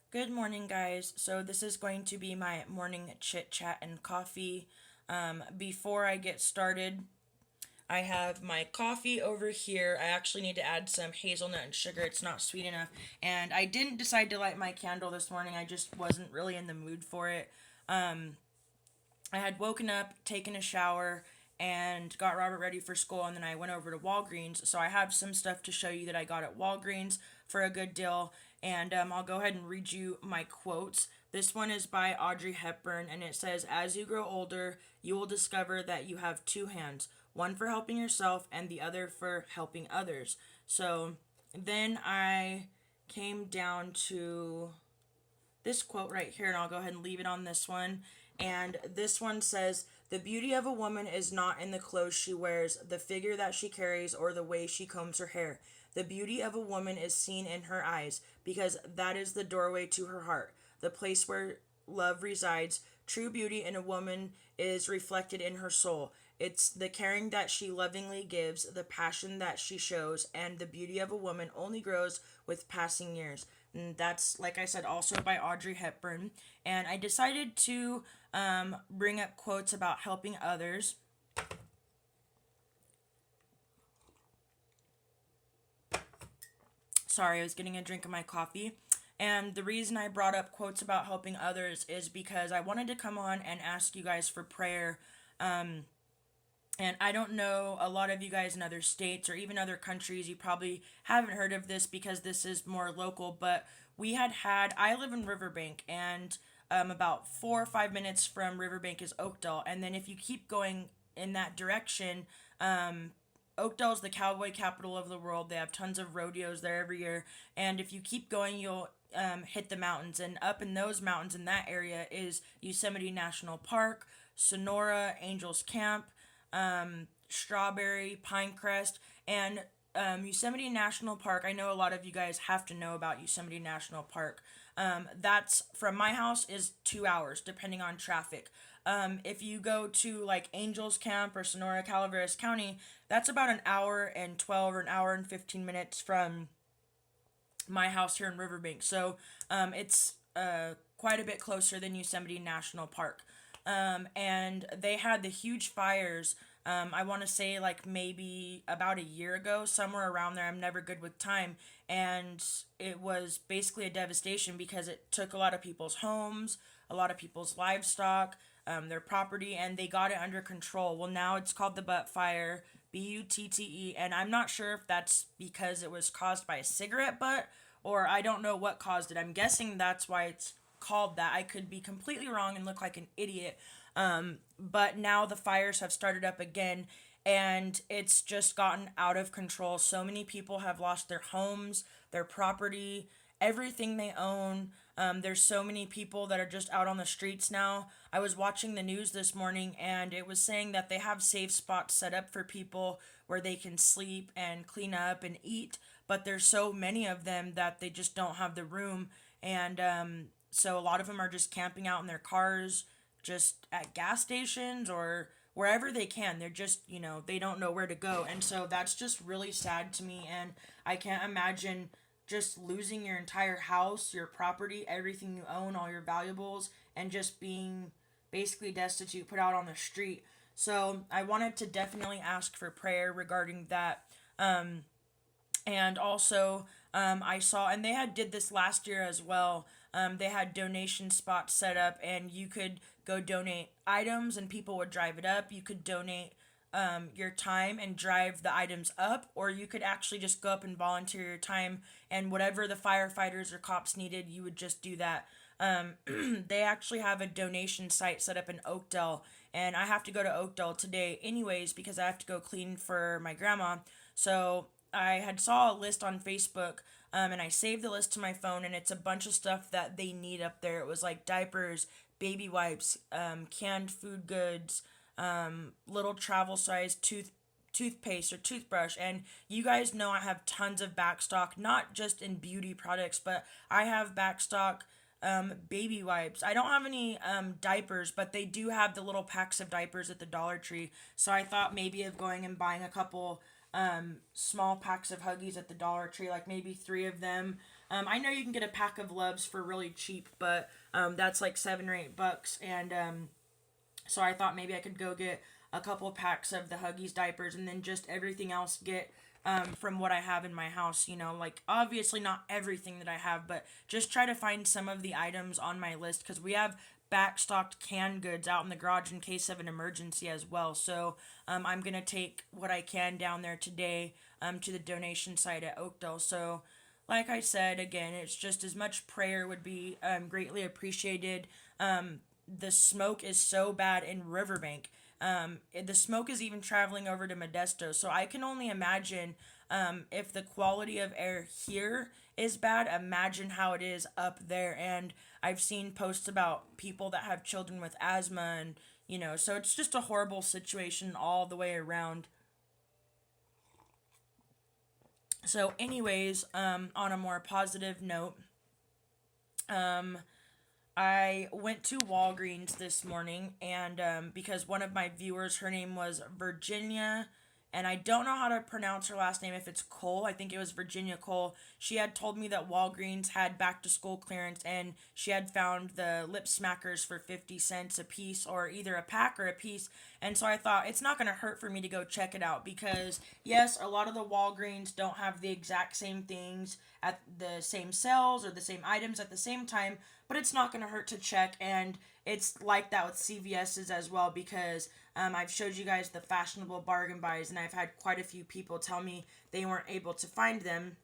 Good morning, guys. So, this is going to be my morning chit chat and coffee. Before I get started, I have my coffee over here. I actually need to add some hazelnut and sugar. It's not sweet enough. And I didn't decide to light my candle this morning. I just wasn't really in the mood for it. I had woken up, taken a shower, and got Robert ready for school, and then I went over to Walgreens. So I have some stuff to show you that I got at Walgreens for a good deal, and I'll go ahead and read you my quotes. This one is by Audrey Hepburn, and it says, "As you grow older, you will discover that you have two hands, one for helping yourself and the other for helping others." So then I came down to this quote right here, and I'll go ahead and leave it on this one. And this one says, "The beauty of a woman is not in the clothes she wears, the figure that she carries, or the way she combs her hair. The beauty of a woman is seen in her eyes, because that is the doorway to her heart, the place where love resides. True beauty in a woman is reflected in her soul. It's the caring that she lovingly gives, the passion that she shows, and the beauty of a woman only grows with passing years." And that's, like I said, also by Audrey Hepburn. And I decided to bring up quotes about helping others. Sorry, I was getting a drink of my coffee. And the reason I brought up quotes about helping others is because I wanted to come on and ask you guys for prayer. And I don't know, a lot of you guys in other states or even other countries, you probably haven't heard of this because this is more local, but I live in Riverbank, and about 4 or 5 minutes from Riverbank is Oakdale. And then if you keep going in that direction, Oakdale's the cowboy capital of the world. They have tons of rodeos there every year. And if you keep going, you'll hit the mountains. And up in those mountains in that area is Yosemite National Park, Sonora, Angels Camp, Strawberry, Pinecrest, and Yosemite National Park. I know a lot of you guys have to know about Yosemite National Park. That's from my house is 2 hours, depending on traffic. If you go to like Angels Camp or Sonora, Calaveras County, that's about an hour and 12 or an hour and 15 minutes from my house here in Riverbank. So it's quite a bit closer than Yosemite National Park. And they had the huge fires. I want to say like maybe about a year ago, somewhere around there. I'm never good with time. And it was basically a devastation because it took a lot of people's homes, a lot of people's livestock, their property, and they got it under control. Well, now it's called the Butte Fire, Butte, and I'm not sure if that's because it was caused by a cigarette butt or I don't know what caused it. I'm guessing that's why it's called that. I could be completely wrong and look like an idiot. But now the fires have started up again and it's just gotten out of control. So many people have lost their homes, their property, everything they own. There's so many people that are just out on the streets now. I was watching the news this morning and it was saying that they have safe spots set up for people where they can sleep and clean up and eat, but there's so many of them that they just don't have the room. And so a lot of them are just camping out in their cars, just at gas stations or wherever they can. They're just, they don't know where to go. And so that's just really sad to me. And I can't imagine just losing your entire house, your property, everything you own, all your valuables, and just being basically destitute, put out on the street. So I wanted to definitely ask for prayer regarding that. And also, I saw, and they had did this last year as well. They had donation spots set up, and you could go donate items, and people would drive it up. You could donate your time and drive the items up, or you could actually just go up and volunteer your time, and whatever the firefighters or cops needed, you would just do that. They actually have a donation site set up in Oakdale, and I have to go to Oakdale today, anyways, because I have to go clean for my grandma. So I had saw a list on Facebook, and I saved the list to my phone, and it's a bunch of stuff that they need up there. It was like diapers, baby wipes, canned food goods, little travel size toothpaste or toothbrush. And you guys know I have tons of backstock, not just in beauty products, but I have backstock baby wipes. I don't have any diapers, but they do have the little packs of diapers at the Dollar Tree. So I thought maybe of going and buying a couple small packs of Huggies at the Dollar Tree, like maybe three of them. I know you can get a pack of Loves for really cheap, but that's like $7 or $8, and so I thought maybe I could go get a couple packs of the Huggies diapers, and then just everything else get from what I have in my house. Like obviously not everything that I have, but just try to find some of the items on my list because we have backstocked canned goods out in the garage in case of an emergency as well. So I'm gonna take what I can down there today to the donation site at Oakdale. So like I said again, it's just as much prayer would be greatly appreciated. The smoke is so bad in Riverbank. The smoke is even traveling over to Modesto, so I can only imagine if the quality of air here is bad, imagine how it is up there. And I've seen posts about people that have children with asthma, and so it's just a horrible situation all the way around. So, anyways, on a more positive note, um, I went to Walgreens this morning, and because one of my viewers, her name was Virginia, and I don't know how to pronounce her last name, if it's Cole. I think it was Virginia Cole. She had told me that Walgreens had back to school clearance, and she had found the lip smackers for 50 cents a piece, or either a pack or a piece. And so I thought it's not going to hurt for me to go check it out because, yes, a lot of the Walgreens don't have the exact same things at the same sales or the same items at the same time, but it's not going to hurt to check. And it's like that with CVS's as well because I've showed you guys the fashionable bargain buys, and I've had quite a few people tell me they weren't able to find them.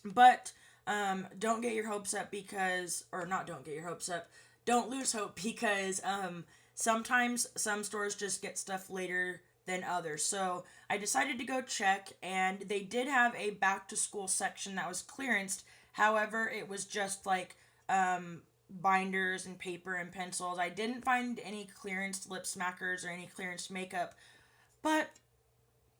But don't get your hopes up because, or not don't get your hopes up, don't lose hope because sometimes some stores just get stuff later than others. So I decided to go check, and they did have a back to school section that was clearanced. However, it was just like binders and paper and pencils. I didn't find any clearance lip smackers or any clearance makeup, but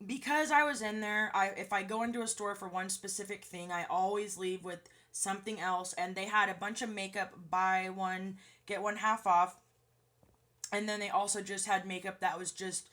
because I was in there, if I go into a store for one specific thing, I always leave with something else. And they had a bunch of makeup, buy one get one half off, and then they also just had makeup that was just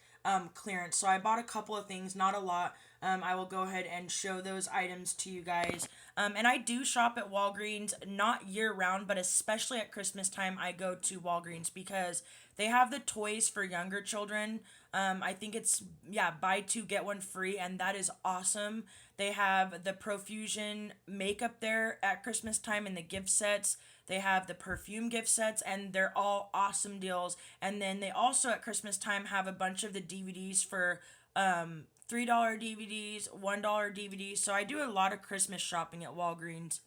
clearance. So I bought a couple of things, not a lot. I will go ahead and show those items to you guys. And I do shop at Walgreens, not year round, but especially at Christmas time, I go to Walgreens because they have the toys for younger children. I think it's, yeah, buy two, get one free, and that is awesome. They have the Profusion makeup there at Christmas time in the gift sets. They have the perfume gift sets, and they're all awesome deals. And then they also at Christmas time have a bunch of the DVDs for $3 DVDs, $1 DVDs. So I do a lot of Christmas shopping at Walgreens.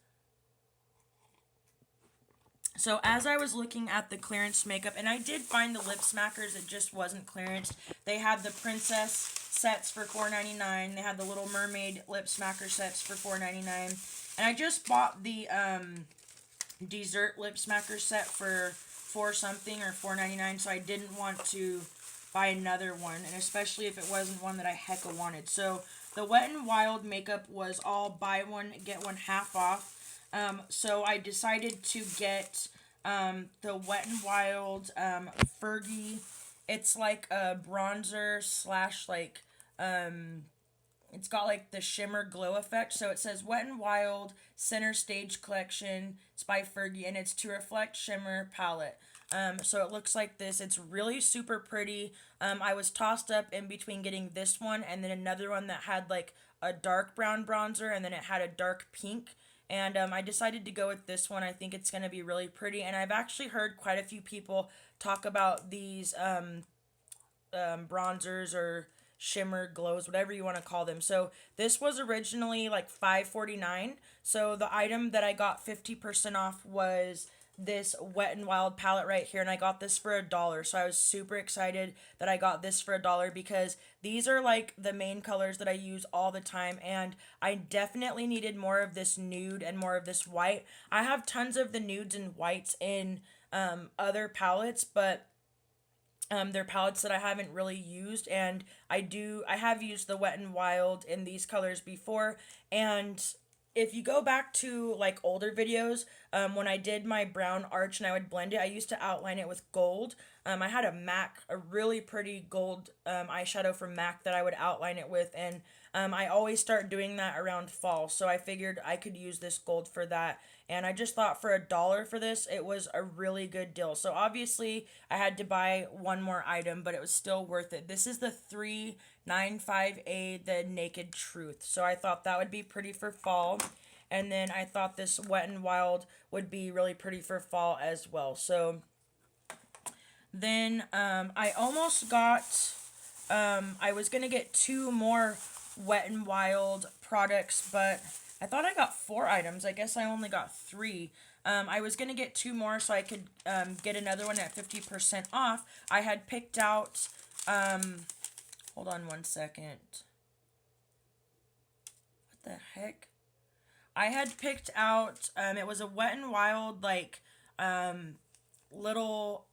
So as I was looking at the clearance makeup, and I did find the lip smackers, it just wasn't clearance. They had the princess sets for $4.99. They had the Little Mermaid lip smacker sets for $4.99. And I just bought the dessert lip smacker set for four something or $4.99, so I didn't want to buy another one, and especially if it wasn't one that I hecka wanted. So the Wet n Wild makeup was all buy one get one half off. So I decided to get the Wet n Wild Fergie. It's like a bronzer slash like it's got like the shimmer glow effect. So it says Wet n Wild Center Stage Collection. It's by Fergie, and it's to reflect shimmer palette. So it looks like this. It's really super pretty. I was tossed up in between getting this one and then another one that had like a dark brown bronzer, and then it had a dark pink. And I decided to go with this one. I think it's going to be really pretty. And I've actually heard quite a few people talk about these bronzers or shimmer glows, whatever you want to call them. So this was originally like $5.49. So the item that I got 50% off was this Wet n Wild palette right here, and I got this for $1. So I was super excited that I got this for $1 because these are like the main colors that I use all the time, and I definitely needed more of this nude and more of this white. I have tons of the nudes and whites in other palettes, but they're palettes that I haven't really used, and I have used the Wet n Wild in these colors before, and if you go back to like older videos, when I did my brown arch and I would blend it, I used to outline it with gold. I had a really pretty gold eyeshadow from MAC that I would outline it with, and I always start doing that around fall, so I figured I could use this gold for that. And I just thought for $1 for this, it was a really good deal. So obviously, I had to buy one more item, but it was still worth it. This is the 395A, the Naked Truth. So I thought that would be pretty for fall. And then I thought this Wet n Wild would be really pretty for fall as well. So then I almost got, I was going to get two more Wet n Wild products, but I thought I got 4 items. I guess I only got 3. I was going to get 2 more so I could get another one at 50% off. I had picked out, hold on one second. What the heck? I had picked out, it was a Wet n Wild, like, little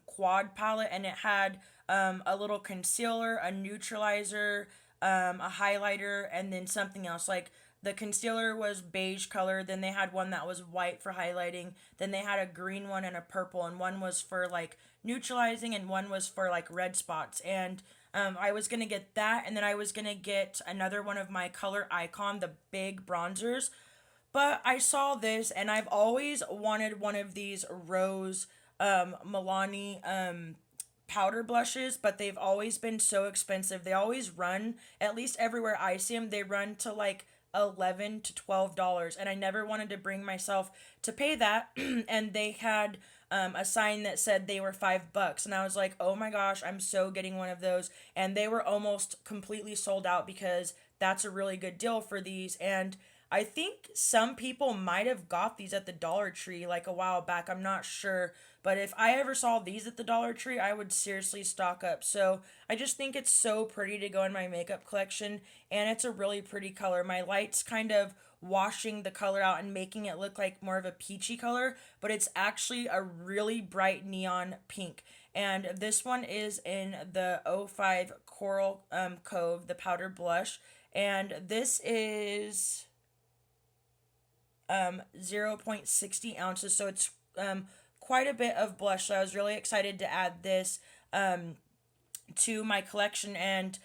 quad palette, and it had a little concealer, a neutralizer, a highlighter, and then something else. Like, the concealer was beige color, then they had one that was white for highlighting, then they had a green one and a purple, and one was for like neutralizing and one was for like red spots. And I was gonna get that, and then I was gonna get another one of my Color Icon, the big bronzers. But I saw this, and I've always wanted one of these rose Milani powder blushes, but they've always been so expensive. They always run, at least everywhere I see them, they run to like $11 to $12, and I never wanted to bring myself to pay that. And they had a sign that said they were $5, and I was like, oh my gosh, I'm so getting one of those. And they were almost completely sold out because that's a really good deal for these. And I think some people might have got these at the Dollar Tree like a while back. I'm not sure. But if I ever saw these at the Dollar Tree, I would seriously stock up. So I just think it's so pretty to go in my makeup collection. And it's a really pretty color. My light's kind of washing the color out and making it look like more of a peachy color. But it's actually a really bright neon pink. And this one is in the 05 Coral Cove, the powder blush. And this is 0.60 ounces, so it's quite a bit of blush. So I was really excited to add this to my collection. And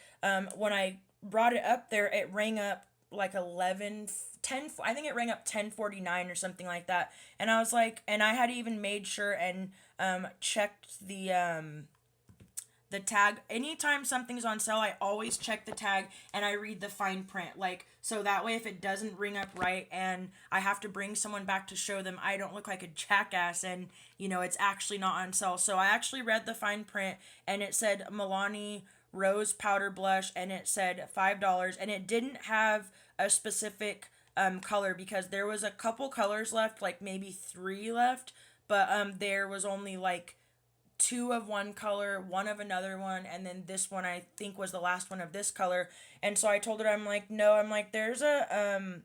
when I brought it up there, it rang up like 10. I think it rang up 10:49 or something like that. And I was like, and I had even made sure and checked the tag. Anytime something's on sale, I always check the tag and I read the fine print. Like, so that way if it doesn't ring up right and I have to bring someone back to show them, I don't look like a jackass and, you know, it's actually not on sale. So I actually read the fine print, and it said Milani Rose Powder Blush, and it said $5, and it didn't have a specific color because there was a couple colors left, like maybe 3 left, but there was only like 2 of one color, 1 of another one, and then this one I think was the last one of this color. And so I told her, I'm like, no, I'm like, there's a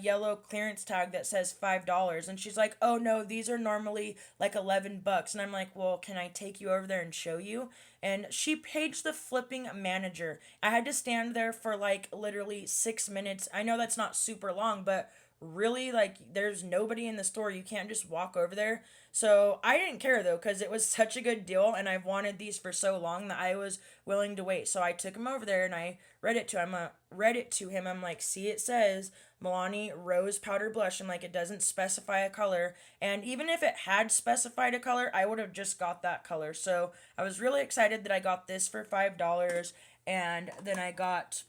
yellow clearance tag that says $5, and she's like, oh no, these are normally like $11. And I'm like, well, can I take you over there and show you? And she paged the flipping manager. I had to stand there for like literally 6 minutes. I know that's not super long, but really, like, there's nobody in the store. You can't just walk over there. So I didn't care though, because it was such a good deal, and I've wanted these for so long that I was willing to wait. So I took him over there and I read it to him. I'm like, see, it says Milani Rose Powder Blush. I'm like, it doesn't specify a color, and even if it had specified a color, I would have just got that color. So I was really excited that I got this for $5, and then I got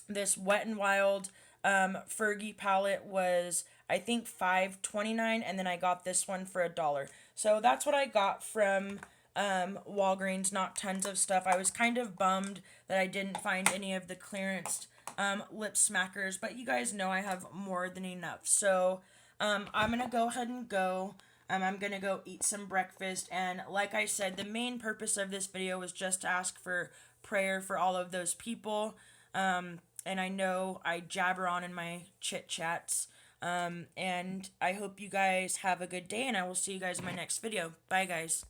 this Wet n Wild Fergie palette was, I think, $5.29, and then I got this one for $1. So that's what I got from Walgreens. Not tons of stuff. I was kind of bummed that I didn't find any of the clearance lip smackers, but you guys know I have more than enough. So I'm gonna go ahead and go. I'm gonna go eat some breakfast, and like I said, the main purpose of this video was just to ask for prayer for all of those people. And I know I jabber on in my chit chats. And I hope you guys have a good day, and I will see you guys in my next video. Bye, guys.